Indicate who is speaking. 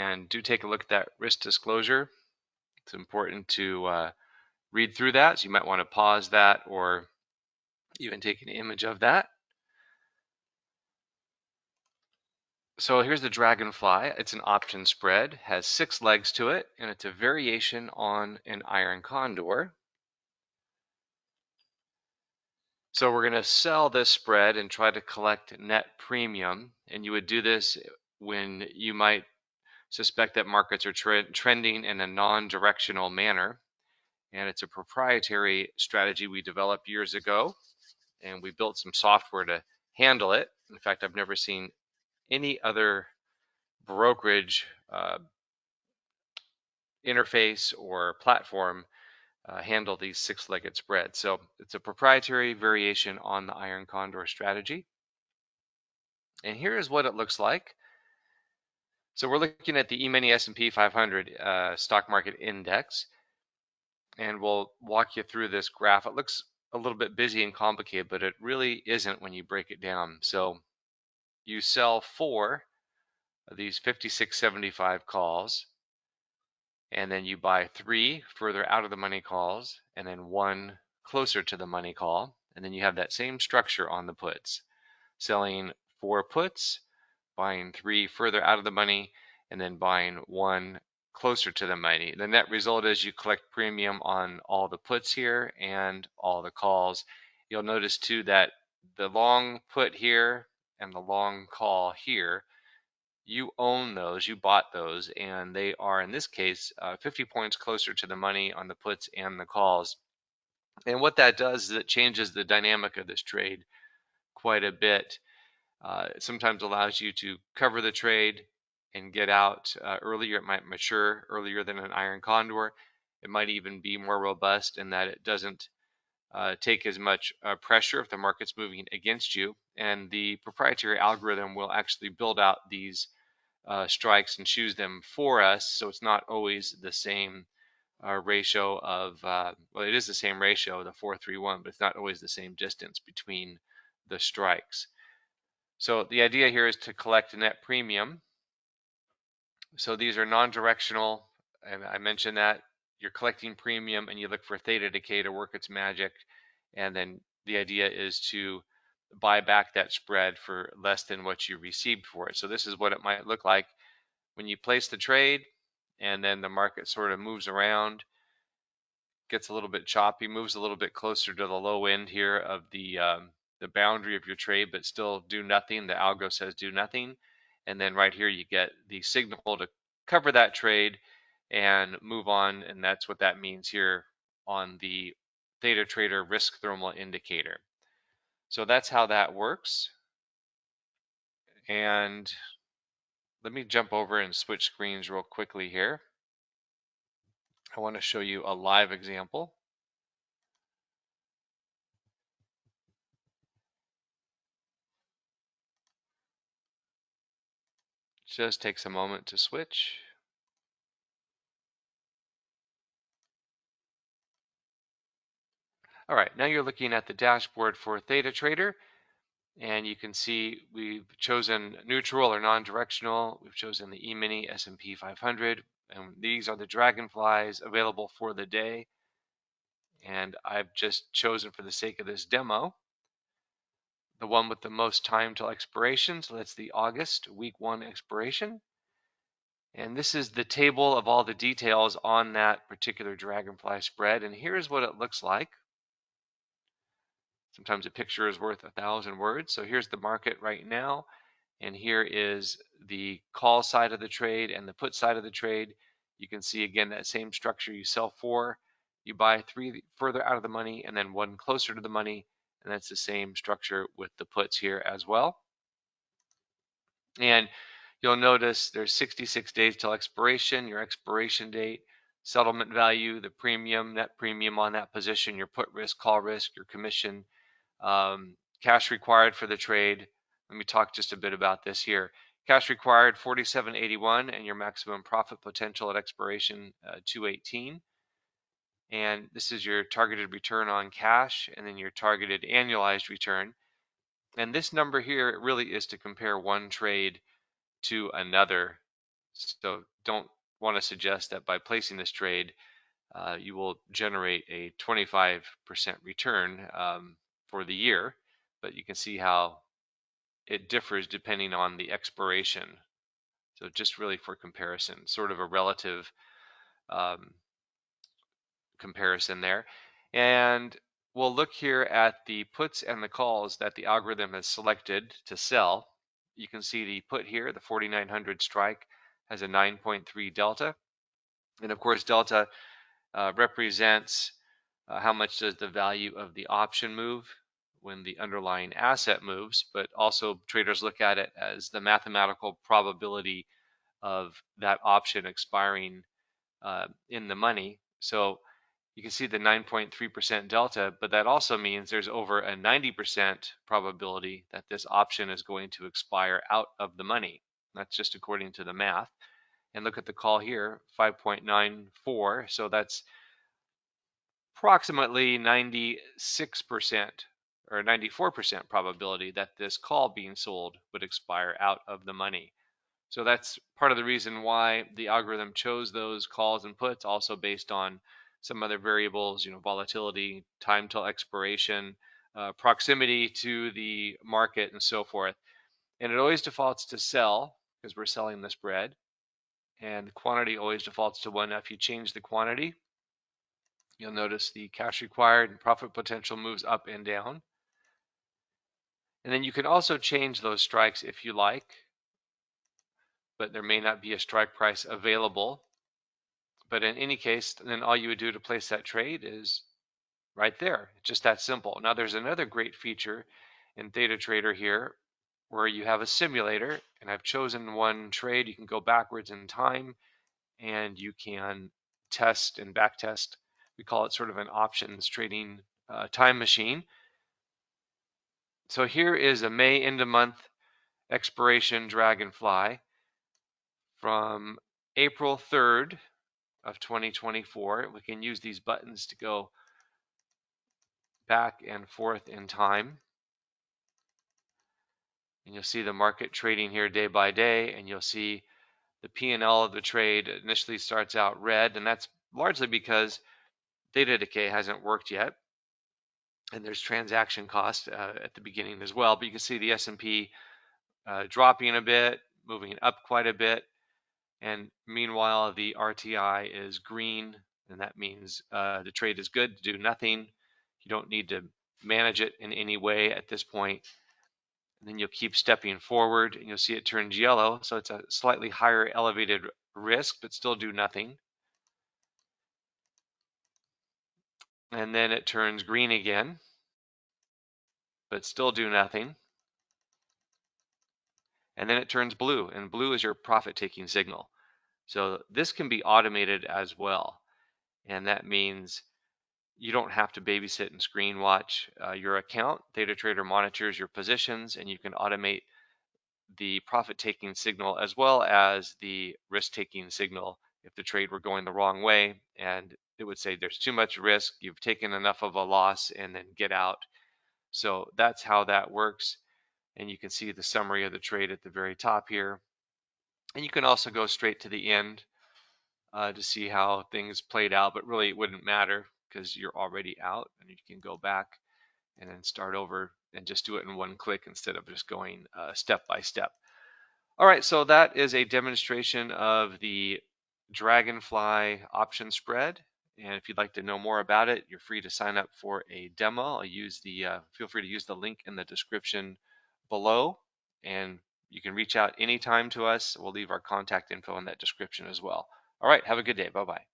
Speaker 1: And do take a look at that risk disclosure. It's important to read through that, so you might want to pause that or even take an image of that. So here's the Dragonfly. It's an option spread, has 6 legs to it, and it's a variation on an iron condor. So we're going to sell this spread and try to collect net premium, and you would do this when you might suspect that markets are trending in a non-directional manner. And it's a proprietary strategy we developed years ago, and we built some software to handle it. In fact, I've never seen any other brokerage interface or platform handle these 6-legged spreads. So it's a proprietary variation on the iron condor strategy. And here is what it looks like. So we're looking at the E-mini S&P 500 stock market index, and we'll walk you through this graph. It looks a little bit busy and complicated, but it really isn't when you break it down. So you sell 4 of these 56.75 calls, and then you buy 3 further out of the money calls, and then 1 closer to the money call, and then you have that same structure on the puts, selling 4 puts, buying 3 further out of the money, and then buying 1 closer to the money. The net result is you collect premium on all the puts here and all the calls. You'll notice too that the long put here and the long call here, you own those, you bought those, and they are, in this case, 50 points closer to the money on the puts and the calls. And what that does is it changes the dynamic of this trade quite a bit. It sometimes allows you to cover the trade and get out earlier. It might mature earlier than an iron condor. It might even be more robust in that it doesn't take as much pressure if the market's moving against you. And the proprietary algorithm will actually build out these strikes and choose them for us, so it's not always the same ratio of, well, it is the same ratio, the 4-3-1, but it's not always the same distance between the strikes. So the idea here is to collect net premium. So these are non-directional, and I mentioned that you're collecting premium and you look for theta decay to work its magic, and then the idea is to buy back that spread for less than what you received for it. So this is what it might look like when you place the trade, and then the market sort of moves around, gets a little bit choppy, moves a little bit closer to the low end here of the boundary of your trade, but still do nothing. The algo says do nothing. And then right here you get the signal to cover that trade and move on, and that's what that means here on the ThetaTrader risk thermal indicator. So that's how that works. And let me jump over and switch screens real quickly here. I want to show you a live example. Just takes a moment to switch. All right, now you're looking at the dashboard for ThetaTrader, and you can see we've chosen neutral or non-directional. We've chosen the E-mini S&P 500, and these are the Dragonflies available for the day. And I've just chosen, for the sake of this demo, the one with the most time till expiration. So that's the August week 1 expiration. And this is the table of all the details on that particular Dragonfly spread. And here's what it looks like. Sometimes a picture is worth 1,000 words. So here's the market right now, and here is the call side of the trade and the put side of the trade. You can see again that same structure. You sell 4, you buy 3 further out of the money, and then 1 closer to the money, and that's the same structure with the puts here as well. And you'll notice there's 66 days till expiration, your expiration date, settlement value, the premium, net premium on that position, your put risk, call risk, your commission, cash required for the trade. Let me talk just a bit about this here. Cash required 47.81, and your maximum profit potential at expiration 218. And this is your targeted return on cash, and then your targeted annualized return. And this number here really is to compare one trade to another So don't want to suggest that by placing this trade, you will generate a 25% return for the year, but you can see how it differs depending on the expiration. So just really for comparison, sort of a relative comparison there. And we'll look here at the puts and the calls that the algorithm has selected to sell. You can see the put here, the 4900 strike, has a 9.3 delta. And of course, delta represents how much does the value of the option move when the underlying asset moves, but also traders look at it as the mathematical probability of that option expiring in the money. So you can see the 9.3% delta, but that also means there's over a 90% probability that this option is going to expire out of the money. That's just according to the math. And look at the call here, 5.94. So that's approximately 96% or 94% probability that this call being sold would expire out of the money. So that's part of the reason why the algorithm chose those calls and puts, also based on some other variables, volatility, time till expiration, proximity to the market, and so forth. And it always defaults to sell because we're selling the spread, and the quantity always defaults to 1. Now, if you change the quantity, you'll notice the cash required and profit potential moves up and down. And then you can also change those strikes if you like, but there may not be a strike price available. But in any case, then all you would do to place that trade is right there. It's just that simple. Now there's another great feature in ThetaTrader here where you have a simulator, and I've chosen one trade. You can go backwards in time and you can test and back test. We call it sort of an options trading time machine. So here is a May end of month expiration Dragonfly from April 3rd of 2024. We can use these buttons to go back and forth in time. And you'll see the market trading here day by day, and you'll see the P&L of the trade initially starts out red, and that's largely because theta decay hasn't worked yet. And there's transaction cost at the beginning as well. But you can see the S&P dropping a bit, moving up quite a bit. And meanwhile, the RTI is green, and that means the trade is good to do nothing. You don't need to manage it in any way at this point. And then you'll keep stepping forward, and you'll see it turns yellow. So it's a slightly higher elevated risk, but still do nothing. And then it turns green again, but still do nothing. And then it turns blue, and blue is your profit-taking signal. So this can be automated as well. And that means you don't have to babysit and screen watch your account. ThetaTrader monitors your positions, and you can automate the profit-taking signal as well as the risk-taking signal if the trade were going the wrong way, and it would say there's too much risk, you've taken enough of a loss, and then get out. So that's how that works. And you can see the summary of the trade at the very top here. And you can also go straight to the end to see how things played out, but really it wouldn't matter because you're already out, and you can go back and then start over and just do it in one click instead of just going step by step. All right, so that is a demonstration of the Dragonfly option spread. And if you'd like to know more about it, you're free to sign up for a demo. I'll use the feel free to use the link in the description below, and you can reach out anytime to us. We'll leave our contact info in that description as well. All right, have a good day. Bye-bye.